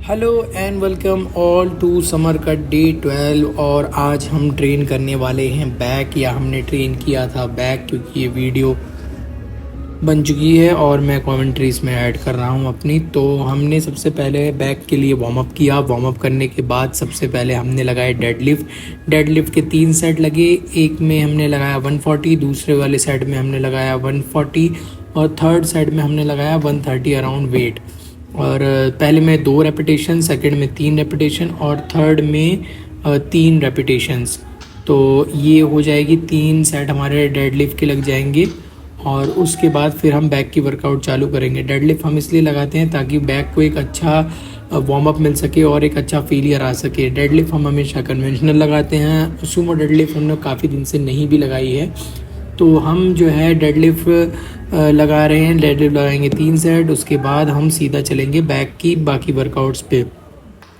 Hello and welcome all to summer का day 12। और आज हम ट्रेन करने वाले हैं बैक, या हमने ट्रेन किया था बैक, क्योंकि ये वीडियो बन चुकी है और मैं कमेंट्री इसमें ऐड कर रहा हूँ अपनी। तो हमने सबसे पहले बैक के लिए वार्म अप किया। वार्म अप करने के बाद सबसे पहले हमने लगाए डेडलिफ्ट के 3 सेट लगे। एक में हमने लगाया 140, दूसरे वाले सेट में हमने लगाया 140 और थर्ड सेट में हमने लगाया 130 अराउंड वेट। और पहले में 2 रेपिटेशन, सेकंड में 3 रेपिटेशन और थर्ड में 3 रेपिटेशंस। तो ये हो जाएगी 3 सेट हमारे डेडलिफ्ट के लग जाएंगे। और उसके बाद फिर हम बैक की वर्कआउट चालू करेंगे। डेडलिफ्ट हम इसलिए लगाते हैं ताकि बैक को एक अच्छा वार्म अप मिल सके और एक अच्छा फेलियर आ सके। डेडलिफ्ट हम हमेशा कन्वेंशनल लगाते हैं। सुमो डेडलिफ्ट हमने काफ़ी दिन से नहीं भी लगाई है। तो हम जो है डेडलिफ्ट लगा रहे हैं। डेडलिफ्ट लगाएंगे 3 सेट, उसके बाद हम सीधा चलेंगे बैक की बाकी वर्कआउट्स पे।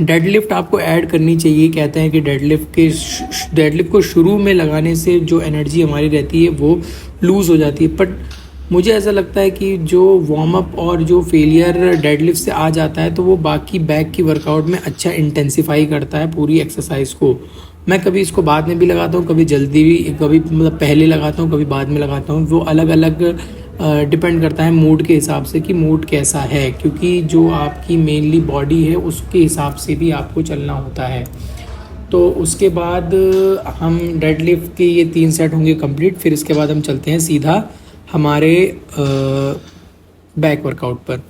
डेडलिफ्ट आपको ऐड करनी चाहिए। कहते हैं कि डेडलिफ्ट को शुरू में लगाने से जो एनर्जी हमारी रहती है वो लूज़ हो जाती है। बट मुझे ऐसा लगता है कि जो वार्म अप और जो फेलियर डेडलिफ्ट से आ जाता है तो वो बाकी बैक की वर्कआउट में अच्छा इंटेंसिफाई करता है पूरी एक्सरसाइज को। मैं कभी इसको बाद में भी लगाता हूँ, कभी जल्दी भी, कभी मतलब पहले लगाता हूँ, कभी बाद में लगाता हूँ। वो अलग अलग डिपेंड करता है मूड के हिसाब से कि मूड कैसा है, क्योंकि जो आपकी मेनली बॉडी है उसके हिसाब से भी आपको चलना होता है। तो उसके बाद हम डेडलिफ्ट के ये 3 सेट होंगे कंप्लीट। फिर इसके बाद हम चलते हैं सीधा हमारे बैक वर्कआउट पर।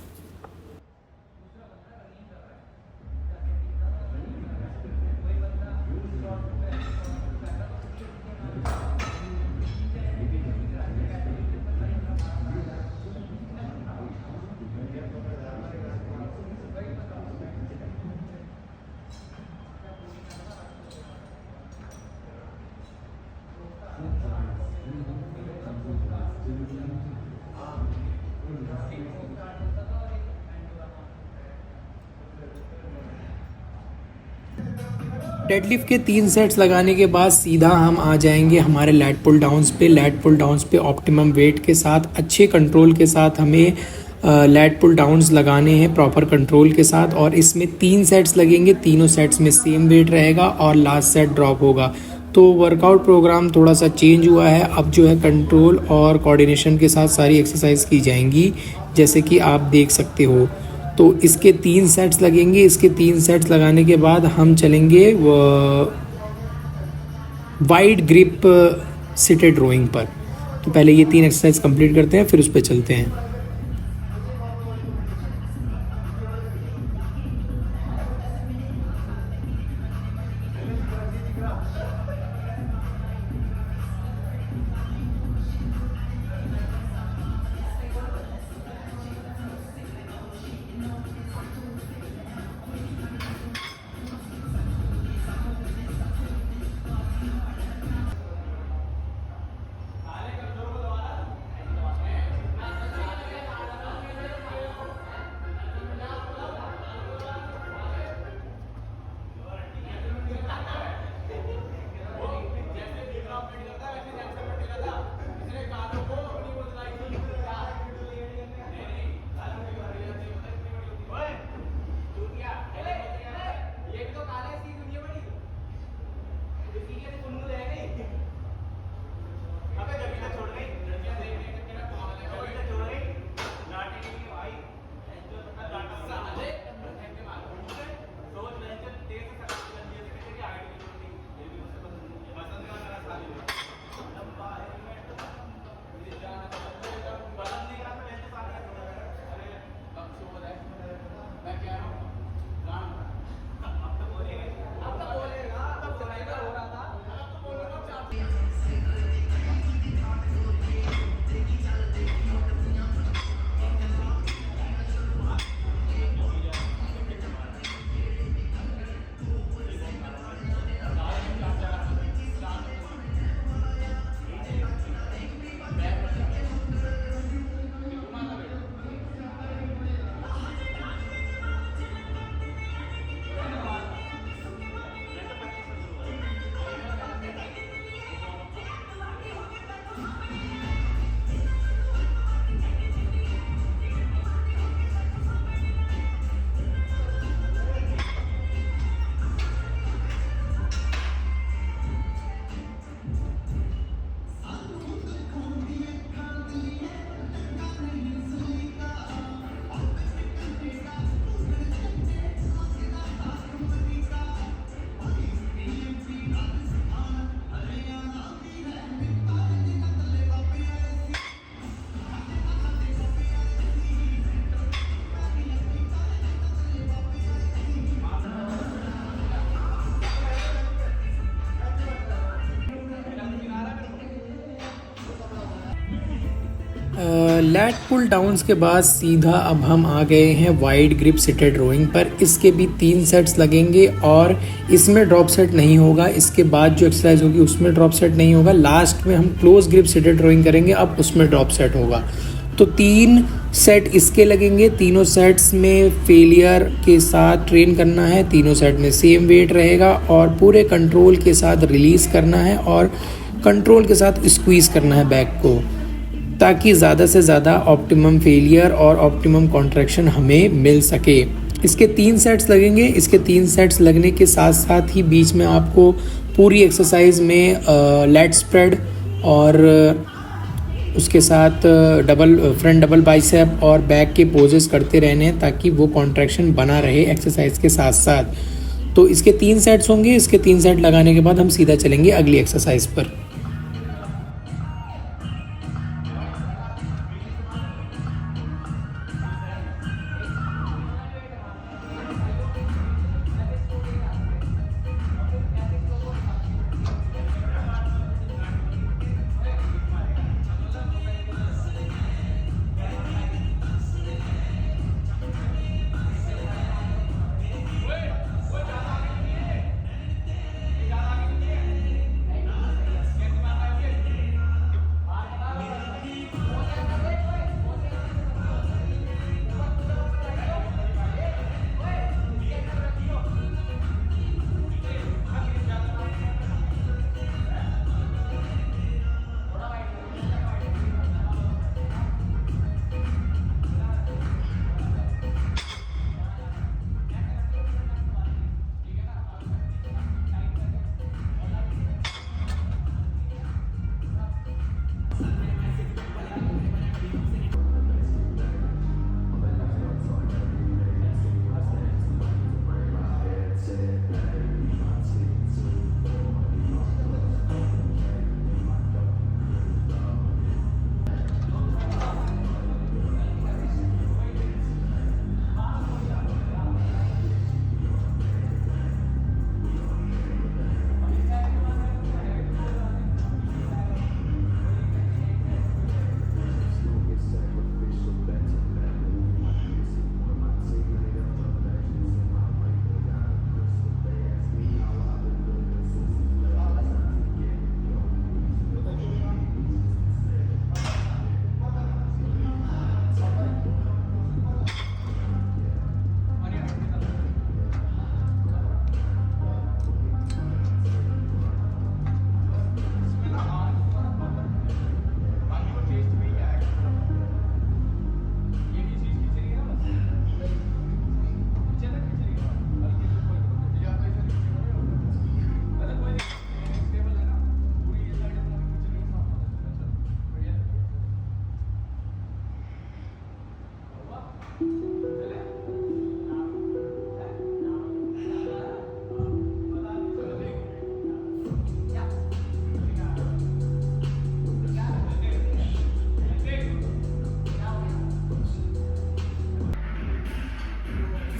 डेडलिफ्ट के 3 सेट्स लगाने के बाद सीधा हम आ जाएंगे हमारे लैट पुल डाउन्स पे। लैट पुल डाउन्स पे ऑप्टिमम वेट के साथ, अच्छे कंट्रोल के साथ हमें लैट पुल डाउन्स लगाने हैं प्रॉपर कंट्रोल के साथ। और इसमें 3 सेट्स लगेंगे, तीनों सेट्स में सेम वेट रहेगा और लास्ट सेट ड्रॉप होगा। तो वर्कआउट प्रोग्राम थोड़ा सा चेंज हुआ है। अब जो है कंट्रोल और कोऑर्डिनेशन के साथ सारी एक्सरसाइज की जाएंगी, जैसे कि आप देख सकते हो। तो इसके 3 सेट्स लगेंगे। इसके 3 सेट्स लगाने के बाद हम चलेंगे वाइड ग्रिप सिटेड रोइंग पर। तो पहले ये 3 एक्सरसाइज कंप्लीट करते हैं, फिर उस पर चलते हैं। लैट पुल डाउन्स के बाद सीधा अब हम आ गए हैं वाइड ग्रिप सिटेड रोइंग पर। इसके भी 3 सेट्स लगेंगे और इसमें ड्रॉप सेट नहीं होगा। इसके बाद जो एक्सरसाइज होगी उसमें ड्रॉप सेट नहीं होगा। लास्ट में हम क्लोज ग्रिप सिटेड रोइंग करेंगे, अब उसमें ड्रॉप सेट होगा। तो 3 सेट इसके लगेंगे। तीनों सेट्स में फेलियर के साथ ट्रेन करना है। तीनों सेट में सेम वेट रहेगा और पूरे कंट्रोल के साथ रिलीज़ करना है और कंट्रोल के साथ स्क्वीज़ करना है बैक को, ताकि ज़्यादा से ज़्यादा ऑप्टिमम फेलियर और ऑप्टिमम कॉन्ट्रैक्शन हमें मिल सके। इसके 3 सेट्स लगेंगे। इसके 3 सेट्स लगने के साथ साथ ही बीच में आपको पूरी एक्सरसाइज में लैट स्प्रेड और उसके साथ फ्रंट डबल बाइसेप और बैक के पोजेस करते रहने हैं, ताकि वो कॉन्ट्रैक्शन बना रहे एक्सरसाइज के साथ साथ। तो इसके 3 सेट्स होंगे। इसके 3 सेट लगाने के बाद हम सीधा चलेंगे अगली एक्सरसाइज पर।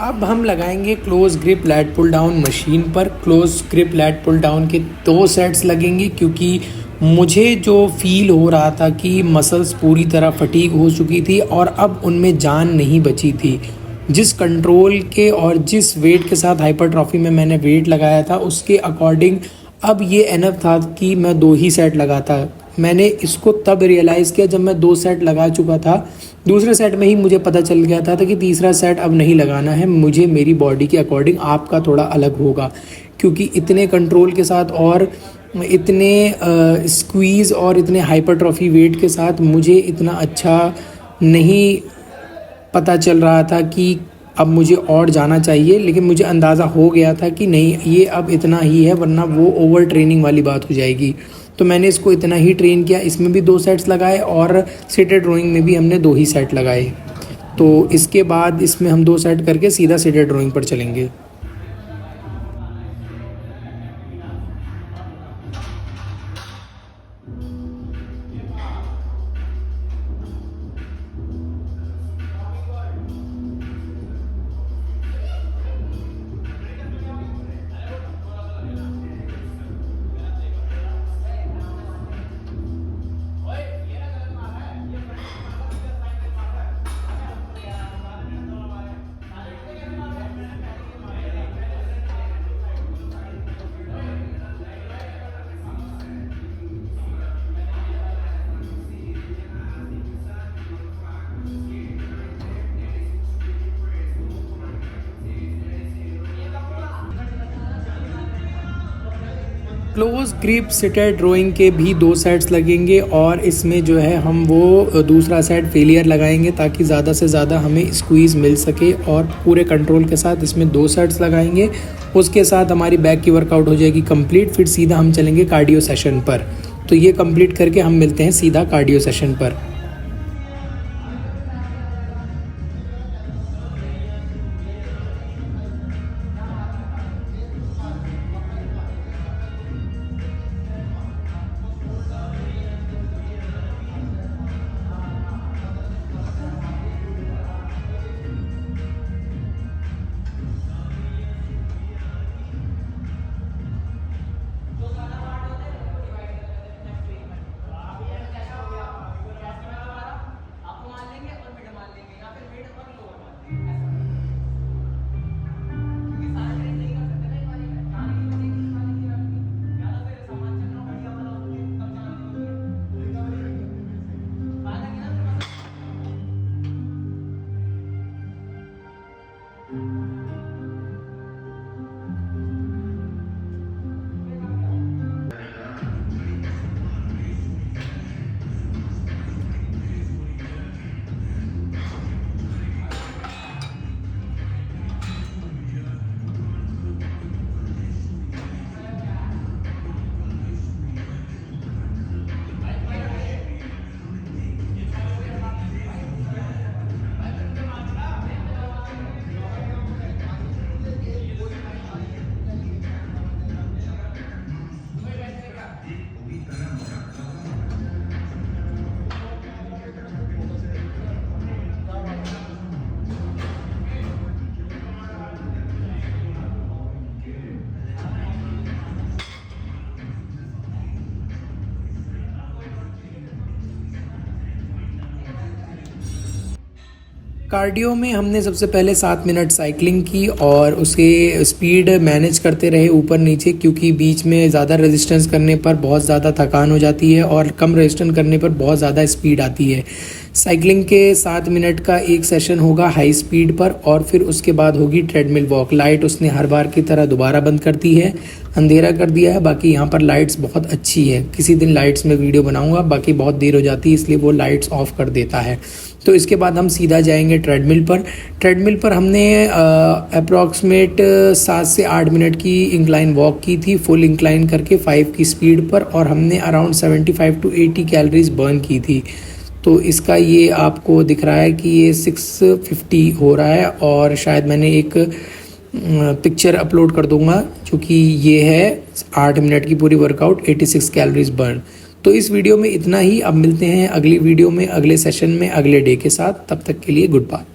अब हम लगाएंगे close grip lat pull down machine पर। Close grip lat pull down के 2 सेट्स लगेंगे, क्योंकि मुझे जो फील हो रहा था कि मसल्स पूरी तरह फटीग हो चुकी थी और अब उनमें जान नहीं बची थी। जिस कंट्रोल के और जिस वेट के साथ हाइपरट्रॉफी में मैंने वेट लगाया था उसके अकॉर्डिंग अब ये एनफ था कि मैं 2 ही सेट लगाता। मैंने इसको तब रियलाइज़ किया जब मैं 2 सेट लगा चुका था। दूसरे सेट में ही मुझे पता चल गया था कि तीसरा सेट अब नहीं लगाना है मुझे, मेरी बॉडी के अकॉर्डिंग आपका थोड़ा अलग होगा, क्योंकि इतने कंट्रोल के साथ और इतने स्क्वीज़ और इतने हाइपरट्रॉफी वेट के साथ मुझे इतना अच्छा नहीं पता चल रहा था कि अब मुझे और जाना चाहिए। लेकिन मुझे अंदाज़ा हो गया था कि नहीं, ये अब इतना ही है, वरना वो ओवर ट्रेनिंग वाली बात हो जाएगी। तो मैंने इसको इतना ही ट्रेन किया। इसमें भी 2 सेट्स लगाए और सिटेड रोइंग में भी हमने 2 ही सेट लगाए। तो इसके बाद इसमें हम 2 सेट करके सीधा सिटेड रोइंग पर चलेंगे। क्लोज ग्रिप सिटेड रोइंग के भी 2 सेट्स लगेंगे और इसमें जो है हम वो दूसरा सेट फेलियर लगाएंगे ताकि ज़्यादा से ज़्यादा हमें स्क्वीज़ मिल सके और पूरे कंट्रोल के साथ इसमें 2 सेट्स लगाएंगे। उसके साथ हमारी बैक की वर्कआउट हो जाएगी कंप्लीट। फिर सीधा हम चलेंगे कार्डियो सेशन पर। तो ये कंप्लीट करके हम मिलते हैं सीधा कार्डियो सेशन पर। कार्डियो में हमने सबसे पहले 7 मिनट साइकिलिंग की और उसके स्पीड मैनेज करते रहे ऊपर नीचे, क्योंकि बीच में ज़्यादा रेजिस्टेंस करने पर बहुत ज़्यादा थकान हो जाती है और कम रेजिस्टेंस करने पर बहुत ज़्यादा स्पीड आती है। साइकिलिंग के 7 मिनट का एक सेशन होगा हाई स्पीड पर और फिर उसके बाद होगी ट्रेडमिल वॉक। लाइट उसने हर बार की तरह दोबारा बंद कर दी है, अंधेरा कर दिया है। बाकी यहाँ पर लाइट्स बहुत अच्छी है। किसी दिन लाइट्स में वीडियो बनाऊंगा, बाकी बहुत देर हो जाती है इसलिए वो लाइट्स ऑफ कर देता है। तो इसके बाद हम सीधा जाएंगे ट्रेडमिल पर। ट्रेडमिल पर हमने अप्रॉक्सीमेट 7 से 8 मिनट की इंक्लाइन वॉक की थी, फुल इंक्लाइन करके 5 की स्पीड पर, और हमने अराउंड 75 टू 80 कैलोरीज बर्न की थी। तो इसका ये आपको दिख रहा है कि ये 650 हो रहा है और शायद मैंने एक पिक्चर अपलोड कर दूंगा जो कि ये है 8 मिनट की पूरी वर्कआउट, 86 कैलोरीज बर्न। तो इस वीडियो में इतना ही। अब मिलते हैं अगली वीडियो में, अगले सेशन में, अगले डे के साथ। तब तक के लिए गुड बाय।